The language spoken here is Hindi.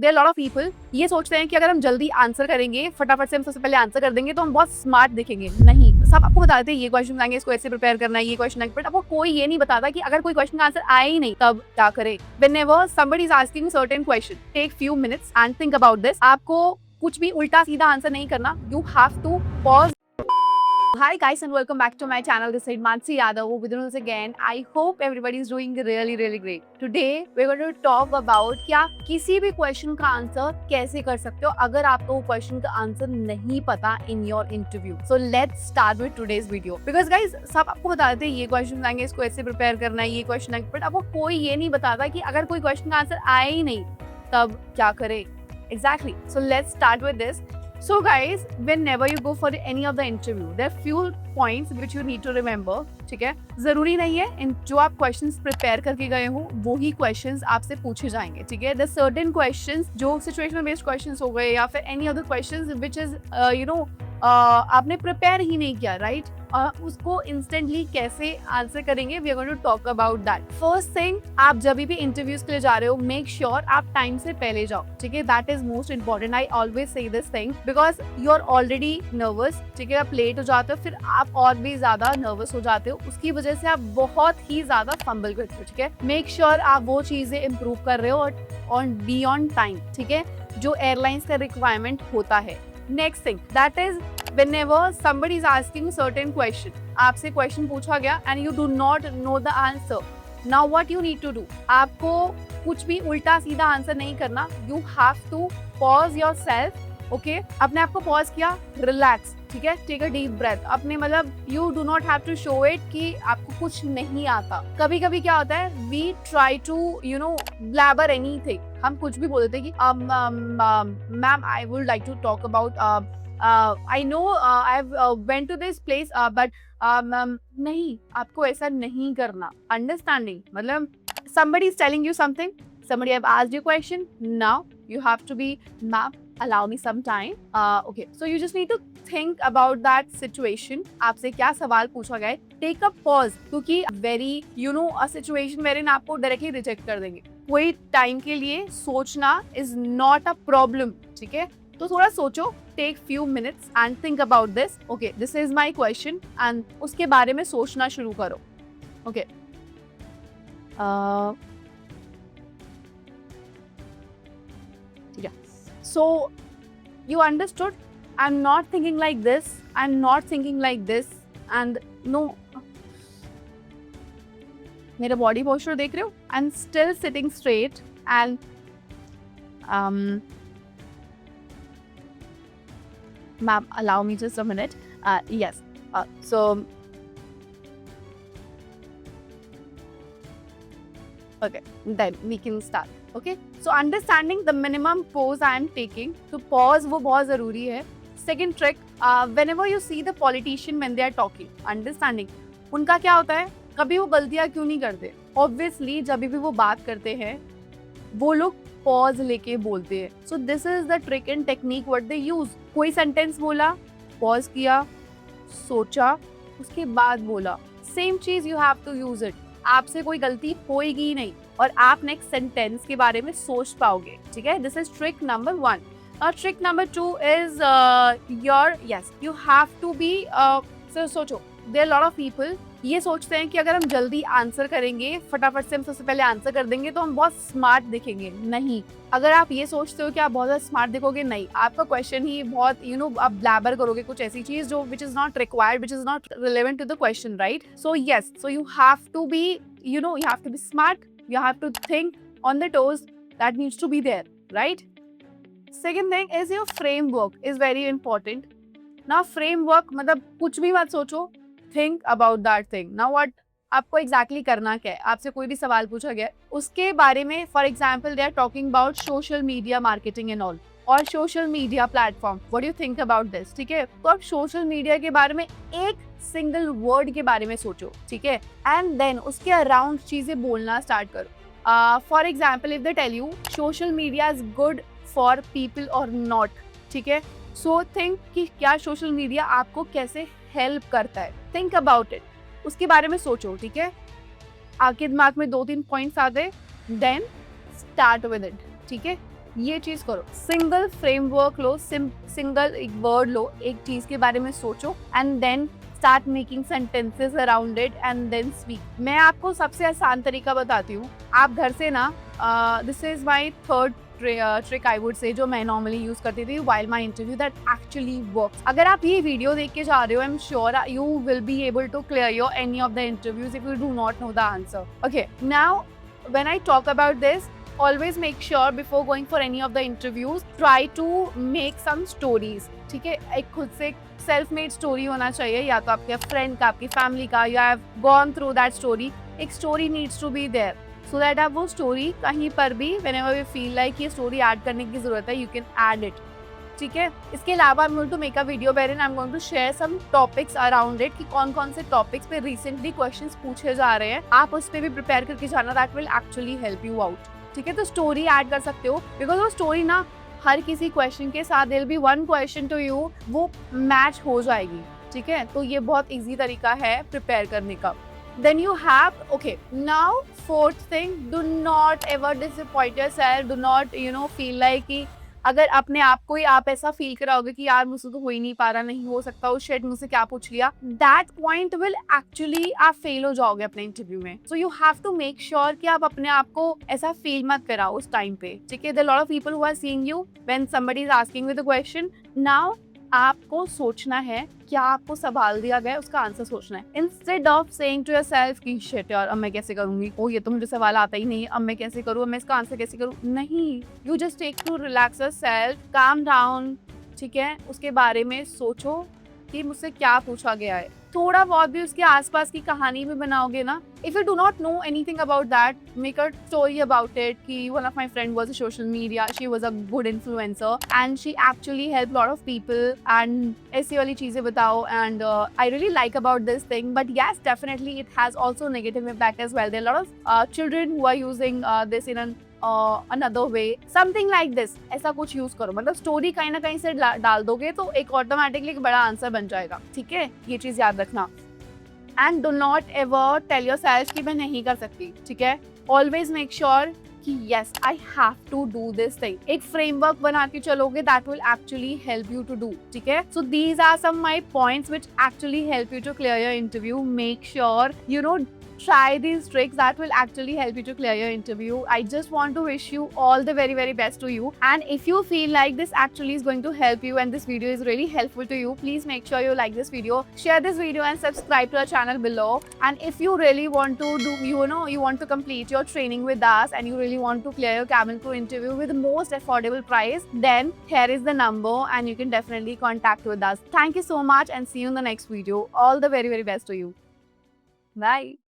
देयर लॉट ऑफ पीपल ये सोचते हैं कि अगर हम जल्दी आंसर करेंगे, फटाफट से हम सबसे पहले आंसर कर देंगे तो हम बहुत स्मार्ट दिखेंगे। नहीं, सब आपको बताते हैं ये क्वेश्चन आएंगे, इसको ऐसे प्रिपेयर करना है, ये क्वेश्चन आएंगे, बट आपको कोई ये नहीं बताता कि अगर कोई क्वेश्चन का आंसर आए ही नहीं तब क्या करें। Whenever somebody is asking certain question, take few minutes and think about this. आपको कुछ भी उल्टा सीधा आंसर नहीं करना, you have to pause. Hi guys and welcome back to my channel. This is Mansi Yadav with us again. I hope everybody is doing really great. Today we're going to talk about क्या किसी भी क्वेश्चन का आंसर कैसे कर सकते हो अगर आपको वो क्वेश्चन का आंसर नहीं पता in your interview. So let's start with today's video. Because guys सब आपको बता देते हैं ये क्वेश्चन आएंगे, इसको ऐसे प्रिपेयर करना है, ये क्वेश्चन आएंगे, बट आपको कोई ये नहीं बताता कि अगर कोई क्वेश्चन का आंसर आए ही नहीं तब क्या करें. Exactly. So let's start with this. So guys, whenever you go for any of the interview, there are few points which you need to remember. ठीक है, जरूरी नहीं है इन जो आप क्वेश्चंस प्रिपेयर करके गए हो वो ही क्वेश्चंस आपसे पूछे जाएंगे. ठीक है, the certain questions जो situational based questions हो गए या फिर any other questions which is आपने प्रिपेयर ही नहीं किया, राइट? उसको इंस्टेंटली कैसे आंसर करेंगे, we are going to talk about that. First thing, आप जब भी इंटरव्यूज के लिए जा रहे हो मेक श्योर आप टाइम से पहले जाओ. ठीक है, that is most important. I always say this thing because you are already nervous. ठीक है, आप लेट हो जाते हो फिर आप और भी ज्यादा नर्वस हो जाते हो, उसकी वजह से आप बहुत ही ज्यादा फंबल करते हो. ठीक है, मेक श्योर आप वो चीजें इम्प्रूव कर रहे हो और बी ऑन टाइम. ठीक है, जो एयरलाइंस का रिक्वायरमेंट होता है. Next thing that is whenever somebody is asking certain question, आपसे क्वेश्चन पूछा गया and you do not know the answer, now what you need to do, आपको कुछ भी उल्टा सीधा आंसर नहीं करना. you have to pause yourself. okay, अपने आप को पॉज किया, रिलैक्स. ठीक है, टेक अ डीप ब्रेथ. अपने मतलब you do not have to show it कि आपको कुछ नहीं आता. कभी कभी क्या होता है, we try to blabber anything. हम कुछ भी बोल देते हैं कि ma'am I would like to talk about I know I've went to this place but नहीं, आपको ऐसा नहीं करना. Understanding मतलब somebody is telling you something, somebody have asked you question, now you have to be ma'am allow me some time. Okay, so you just need to think about that situation. आपसे क्या सवाल पूछा गया है, take a pause, क्योंकि very a situation wherein आपको directly reject कर देंगे. कोई टाइम के लिए सोचना is not a problem. ठीक है, तो थोड़ा सोचो, take few minutes and think about this. Okay, this is my question and उसके बारे में सोचना शुरू करो. ओके, ठीक है. So you understood, I am not thinking like this, I am not thinking like this and no. मेरा बॉडी पोस्चर देख रहे हो, I am still sitting straight and ma'am allow me just a minute. Yes, so okay, then we can start. Okay, so understanding the minimum pause I am taking, so pause वो बहुत ज़रूरी है. Second trick, whenever you see the politician when they are talking, understanding उनका क्या होता है, कभी वो गलतियाँ क्यों नहीं करते. Obviously जब भी वो बात करते हैं वो लोग पॉज लेके बोलते हैं. So this is the trick and technique what they use. कोई सेंटेंस बोला, पॉज किया, सोचा, उसके बाद बोला. सेम चीज you have to use it. आपसे कोई गलती होएगी नहीं और आप नेक्स्ट सेंटेंस के बारे में सोच पाओगे. ठीक है, this is trick number 1. Trick number 2 is your yes you have to be सोचो. देयर लॉट ऑफ पीपल ये सोचते हैं कि अगर हम जल्दी आंसर करेंगे, फटाफट से हम सबसे पहले आंसर कर देंगे तो हम बहुत स्मार्ट दिखेंगे. नहीं, अगर आप ये सोचते हो कि आप बहुत ज़्यादा स्मार्ट दिखोगे, नहीं, आपका क्वेश्चन ही बहुत आप ब्लैबर करोगे कुछ ऐसी चीज़ जो which is not required, which is not relevant to the question, right? So yes, so you have to be you have to be smart, you have to think on the toes, that needs to be there, right? Second thing is your framework is very important. Now framework मतलब कुछ भी मत सोचो, think about that thing. Now what आपको exactly करना क्या है. आपसे कोई भी सवाल पूछा गया उसके बारे में, for example they are talking about social media marketing and all और social media platform, what do you think about this? ठीक है, तो आप social media के बारे में एक सिंगल वर्ड के बारे में सोचो. ठीक है, एंड देन उसके अराउंड चीजें बोलना स्टार्ट करो. For example if they tell you social media is good for people और नॉट. ठीक है, सो थिंक कि क्या सोशल मीडिया आपको कैसे हेल्प करता है. थिंक अबाउट इट, उसके बारे में सोचो. ठीक है, आपके दिमाग में 2-3 पॉइंट्स आ गए, देन स्टार्ट विद इट. ठीक है, ये चीज करो, सिंगल फ्रेमवर्क लो, सिंगल एक वर्ड लो, एक चीज के बारे में सोचो and then start making sentences around it and then speak. मैं आपको सबसे आसान तरीका बताती हूँ। आप घर से ना, this is my third trick I would say, जो मैं नॉर्मली यूज करती थी while my interview, that actually works. अगर आप ये वीडियो देख के जा रहे हो, I am sure you will be able to clear your any of the interviews if you do not know the answer. Okay, now when I talk about this, always make sure before going for any of the interviews, try to make some stories। ठीक है, एक खुद से सेल्फ मेड स्टोरी होना चाहिए, या तो आपके फ्रेंड का, आपकी फैमिली का, you have gone through that story. एक story needs to be there so that आप वो स्टोरी कहीं पर भी whenever you feel like ये स्टोरी ऐड करने की जरूरत है, यू कैन ऐड इट। ठीक है, इसके अलावा I'm going to make a video wherein I'm going to share some topics around it कि कौन कौन से टॉपिक्स पे रिसेंटली क्वेश्चंस पूछे जा रहे हैं, आप उस पर भी प्रिपेयर करके जाना, that will actually help you out. ठीक है, तो स्टोरी ऐड कर सकते हो, बिकॉज वो स्टोरी ना हर किसी क्वेश्चन के साथ there be one question to you, वो मैच हो जाएगी। ठीक है, तो ये बहुत इजी तरीका है प्रिपेयर करने का। Then you have, okay, now fourth thing, do not ever disappoint yourself, do not feel like कि अगर अपने आप को ही आप ऐसा फील कराओगे कि यार मुझसे तो हो ही नहीं पा रहा, नहीं हो सकता, उस शेट मुझसे क्या पूछ लिया, दैट पॉइंट विल एक्चुअली आप फेल हो जाओगे अपने इंटरव्यू में। So you have to make sure कि आप अपने आप को ऐसा फील मत कराओ उस टाइम पे। ठीक है, there lot of people who are seeing you when somebody is asking with a question. Now आपको सोचना है, क्या आपको सवाल दिया गया है उसका आंसर सोचना है, instead of saying to yourself कि शिट यार अब मैं कैसे करूंगी, ओ ये तो मुझे सवाल आता ही नहीं, अब मैं कैसे करूँ, अब मैं इसका आंसर कैसे करूँ। नहीं, you just take to relax yourself, calm down. ठीक है, उसके बारे में सोचो कि मुझसे क्या पूछा गया है, थोड़ा बहुत भी उसके आसपास की कहानी भी बनाओगे ना। If you do not know anything about that, make a story about it कि one of my friend was a social media, she was a good influencer and she actually help lot of people, and ऐसी वाली चीजें बताओ। And I really like about this thing, but yes definitely it has also negative impact as well. There are lot of children who are using this in an another way, something like this। ऐसा कुछ यूज करो, मतलब स्टोरी कहीं ना कहीं से डाल दोगे तो एक ऑटोमेटिकली एक बड़ा आंसर बन जाएगा। ठीक है, ये चीज याद रखना। And do not ever tell yourself कि मैं नहीं कर सकती। ठीक है, ऑलवेज मेक श्योर कि yes I have to do this thing. एक फ्रेमवर्क बना के चलोगे, that will actually help you to do. ठीक है, so these are some my points which actually help you to clear your interview. Make sure try these tricks that will actually help you to clear your interview. I just want to wish you all the very, very best to you. And if you feel like this actually is going to help you and this video is really helpful to you, please make sure you like this video, share this video and subscribe to our channel below. And if you really want to do, you want to complete your training with us and you really want to clear your cabin crew interview with the most affordable price, then here is the number and you can definitely contact with us. Thank you so much and see you in the next video. All the very, very best to you. Bye.